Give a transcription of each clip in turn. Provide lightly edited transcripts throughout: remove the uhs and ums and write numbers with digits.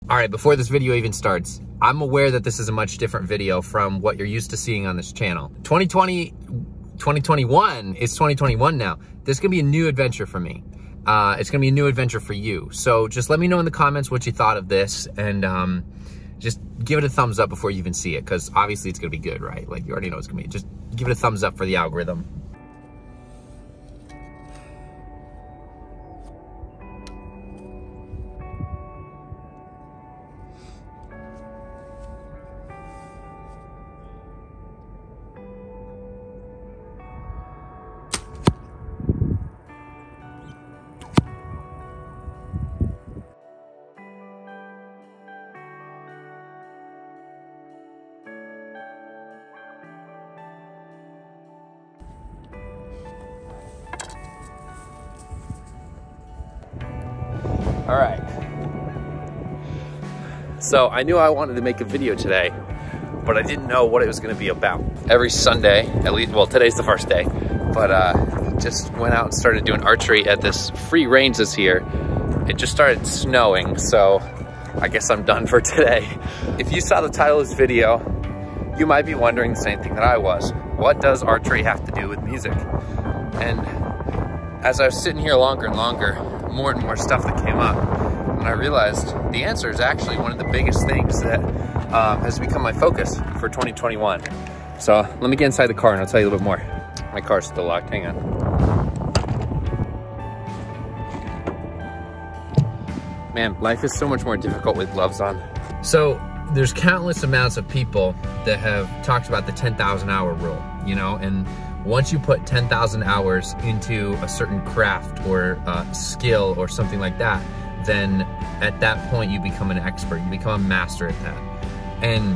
All right, before this video even starts, I'm aware that this is a much different video from what you're used to seeing on this channel. 2021 is 2021 now. This is gonna be a new adventure for me. It's gonna be a new adventure for you. So just let me know in the comments what you thought of this, and just give it a thumbs up before you even see it, because obviously it's gonna be good, right? Like, you already know it's gonna be. Just give it a thumbs up for the algorithm. All right, so I knew I wanted to make a video today, but I didn't know what it was gonna be about. Every Sunday, at least, well, today's the first day, but just went out and started doing archery at this free range this year. It just started snowing, so I guess I'm done for today. If you saw the title of this video, you might be wondering the same thing that I was. What does archery have to do with music? And as I was sitting here longer and longer, more and more stuff that came up, and I realized the answer is actually one of the biggest things that has become my focus for 2021. So let me get inside the car and I'll tell you a little bit more. My car's still locked, hang on. Man, life is so much more difficult with gloves on. So there's countless amounts of people that have talked about the 10,000 hour rule, you know, and once you put 10,000 hours into a certain craft or skill or something like that, then at that point you become an expert, you become a master at that. And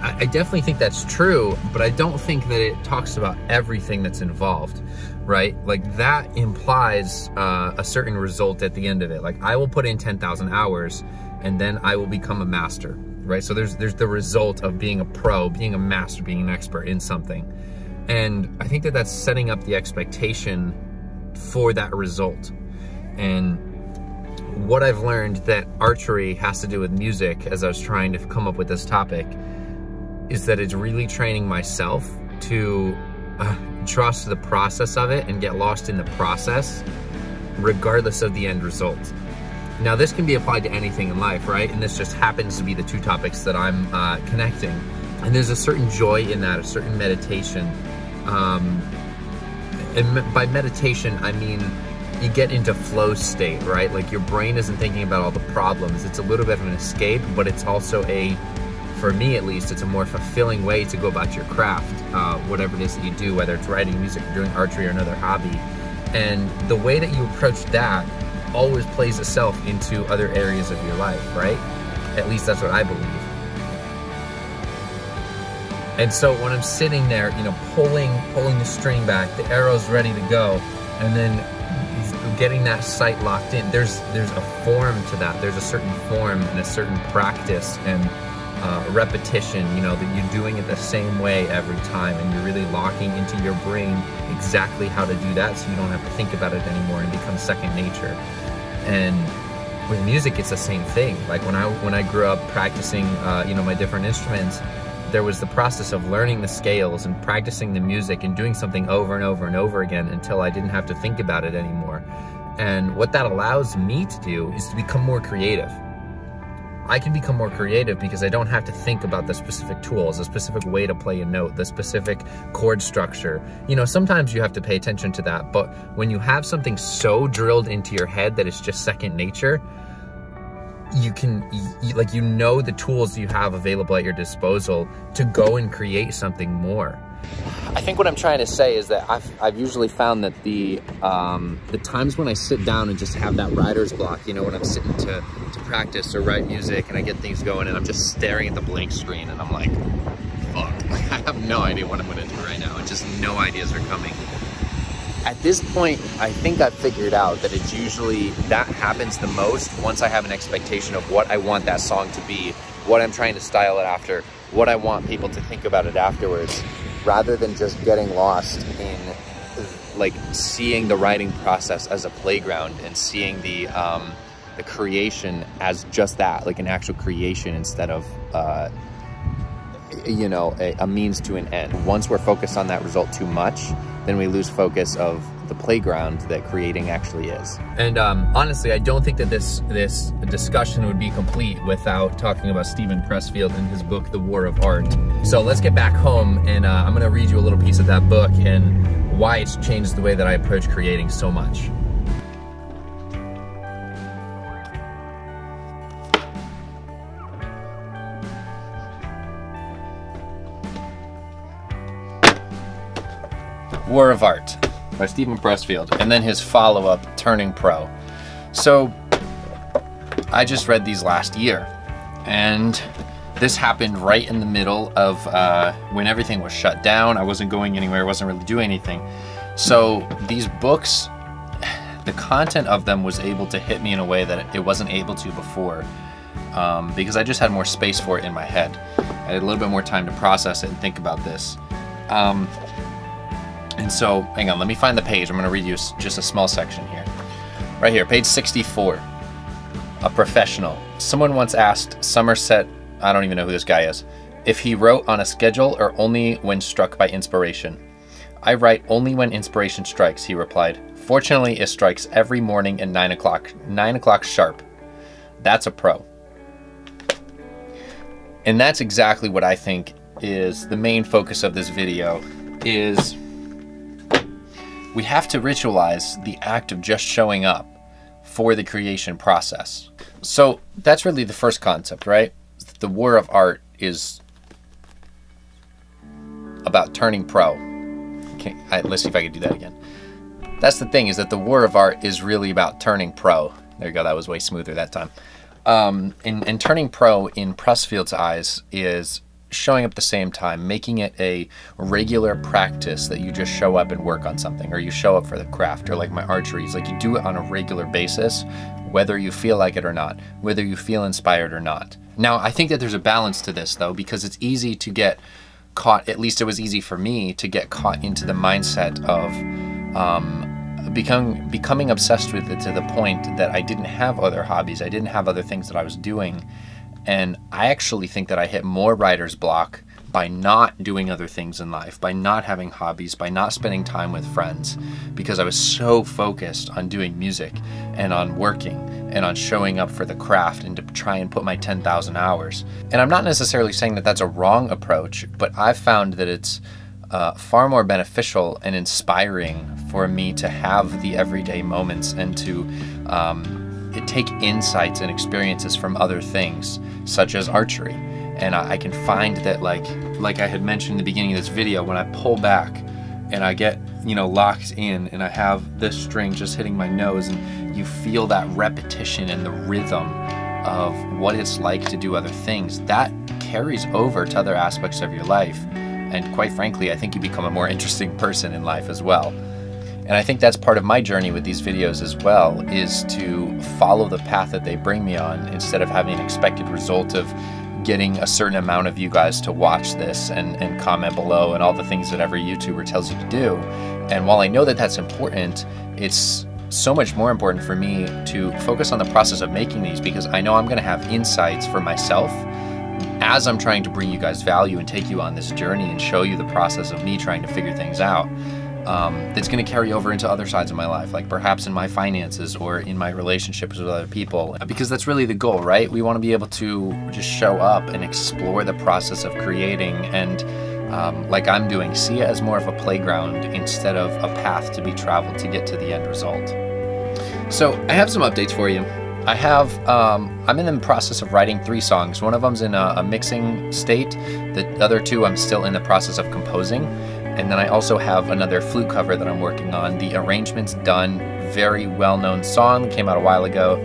I definitely think that's true, but I don't think that it talks about everything that's involved, right? Like, that implies a certain result at the end of it. Like, I will put in 10,000 hours and then I will become a master, right? So there's the result of being a pro, being a master, being an expert in something. And I think that that's setting up the expectation for that result. And what I've learned that archery has to do with music, as I was trying to come up with this topic, is that it's really training myself to trust the process of it and get lost in the process, regardless of the end result. Now, this can be applied to anything in life, right? And this just happens to be the two topics that I'm connecting. And there's a certain joy in that, a certain meditation. And by meditation, I mean you get into flow state, right? Like, your brain isn't thinking about all the problems. It's a little bit of an escape, but it's also for me at least, it's a more fulfilling way to go about your craft, whatever it is that you do, whether it's writing music or doing archery or another hobby. And the way that you approach that always plays itself into other areas of your life, right? At least that's what I believe. And so when I'm sitting there, you know, pulling the string back, the arrow's ready to go, and then getting that sight locked in, there's a form to that. There's a certain form and a certain practice and repetition, you know, that you're doing it the same way every time, and you're really locking into your brain exactly how to do that, so you don't have to think about it anymore and become second nature. And with music, it's the same thing. Like, when I grew up practicing, you know, my different instruments, there was the process of learning the scales and practicing the music and doing something over and over and over again until I didn't have to think about it anymore. And what that allows me to do is to become more creative. I can become more creative because I don't have to think about the specific tools, the specific way to play a note, the specific chord structure. You know, sometimes you have to pay attention to that, but when you have something so drilled into your head that it's just second nature, you know the tools you have available at your disposal to go and create something more. I think what I'm trying to say is that I've usually found that the times when I sit down and just have that writer's block, you know, when I'm sitting to practice or write music and I get things going and I'm just staring at the blank screen and I'm like, fuck, I have no idea what I'm gonna do right now. And just no ideas are coming. At this point, I think I've figured out that it's usually, that happens the most once I have an expectation of what I want that song to be, what I'm trying to style it after, what I want people to think about it afterwards, rather than just getting lost in like seeing the writing process as a playground and seeing the the creation as just that, like an actual creation instead of, you know, a means to an end. Once we're focused on that result too much, then we lose focus of the playground that creating actually is. And honestly, I don't think that this discussion would be complete without talking about Steven Pressfield and his book, The War of Art. So let's get back home, and I'm gonna read you a little piece of that book and why it's changed the way that I approach creating so much. War of Art by Steven Pressfield, and then his follow-up, Turning Pro. So I just read these last year, and this happened right in the middle of when everything was shut down. I wasn't going anywhere, wasn't really doing anything. So these books, the content of them was able to hit me in a way that it wasn't able to before, because I just had more space for it in my head. I had a little bit more time to process it and think about this. And so, hang on, let me find the page. I'm going to read you just a small section here. Right here, page 64. A professional. Someone once asked Somerset, I don't even know who this guy is, if he wrote on a schedule or only when struck by inspiration. I write only when inspiration strikes, he replied. Fortunately, it strikes every morning at 9 o'clock. 9 o'clock sharp. That's a pro. And that's exactly what I think is the main focus of this video, is we have to ritualize the act of just showing up for the creation process. So that's really the first concept, right? The War of Art is about turning pro. Okay, let's see if I can do that again. That's the thing, is that the War of Art is really about turning pro. There you go, that was way smoother that time. And turning pro in Pressfield's eyes is showing up at the same time, making it a regular practice that you just show up and work on something, or you show up for the craft, or like my archery, it's like you do it on a regular basis, whether you feel like it or not, whether you feel inspired or not. Now, I think that there's a balance to this though, because it's easy to get caught, at least it was easy for me to get caught into the mindset of becoming obsessed with it to the point that I didn't have other hobbies, I didn't have other things that I was doing. And I actually think that I hit more writer's block by not doing other things in life, by not having hobbies, by not spending time with friends, because I was so focused on doing music and on working and on showing up for the craft and to try and put my 10,000 hours. And I'm not necessarily saying that that's a wrong approach, but I've found that it's far more beneficial and inspiring for me to have the everyday moments and to take insights and experiences from other things, such as archery. And I can find that, like I had mentioned in the beginning of this video, when I pull back and I get, you know, locked in and I have this string just hitting my nose, and you feel that repetition and the rhythm of what it's like to do other things, that carries over to other aspects of your life. And quite frankly, I think you become a more interesting person in life as well. And I think that's part of my journey with these videos as well, is to follow the path that they bring me on, instead of having an expected result of getting a certain amount of you guys to watch this and comment below and all the things that every YouTuber tells you to do. And while I know that that's important, it's so much more important for me to focus on the process of making these, because I know I'm going to have insights for myself as I'm trying to bring you guys value and take you on this journey and show you the process of me trying to figure things out. That's going to carry over into other sides of my life, like perhaps in my finances or in my relationships with other people, because that's really the goal, right? We want to be able to just show up and explore the process of creating, and like I'm doing, see it as more of a playground instead of a path to be traveled to get to the end result. So I have some updates for you. I'm in the process of writing 3 songs. One of them's in a mixing state. The other 2 I'm still in the process of composing. And then I also have another flute cover that I'm working on. The arrangement's done, very well-known song, came out a while ago.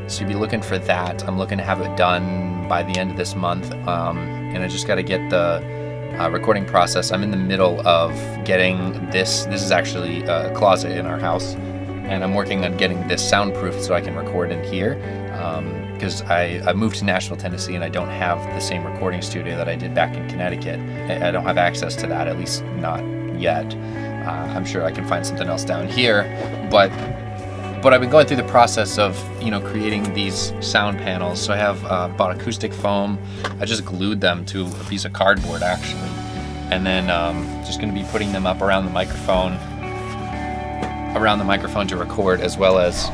So you'll be looking for that. I'm looking to have it done by the end of this month. And I just got to get the recording process. I'm in the middle of getting this. This is actually a closet in our house. And I'm working on getting this soundproofed so I can record in here. Because I moved to Nashville, Tennessee, and I don't have the same recording studio that I did back in Connecticut. I don't have access to that, at least not yet. I'm sure I can find something else down here, but But I've been going through the process of, you know, creating these sound panels. So I have bought acoustic foam. I just glued them to a piece of cardboard actually. And then just gonna be putting them up around the microphone to record, as well as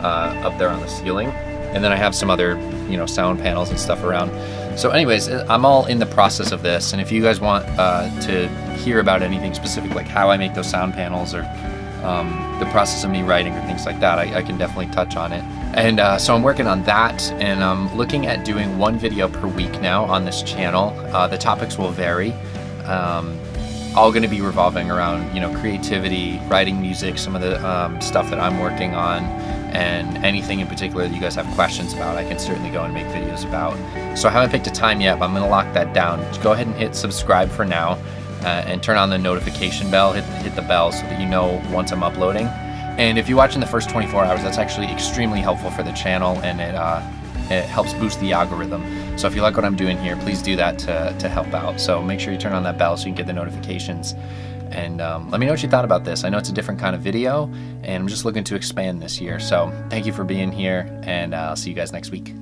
up there on the ceiling. And then I have some other, you know, sound panels and stuff around. So anyways, I'm all in the process of this. And if you guys want to hear about anything specific, like how I make those sound panels, or the process of me writing or things like that, I can definitely touch on it. And so I'm working on that, and I'm looking at doing one video per week now on this channel. The topics will vary. All going to be revolving around, you know, creativity, writing music, some of the stuff that I'm working on, and anything in particular that you guys have questions about, I can certainly go and make videos about. So I haven't picked a time yet, but I'm going to lock that down. Just go ahead and hit subscribe for now, and turn on the notification bell, hit the bell so that you know once I'm uploading. And if you watch in the first 24 hours, that's actually extremely helpful for the channel, and it helps boost the algorithm. So if you like what I'm doing here, please do that to help out. So make sure you turn on that bell so you can get the notifications. And let me know what you thought about this. I know it's a different kind of video, and I'm just looking to expand this year. So thank you for being here, and I'll see you guys next week.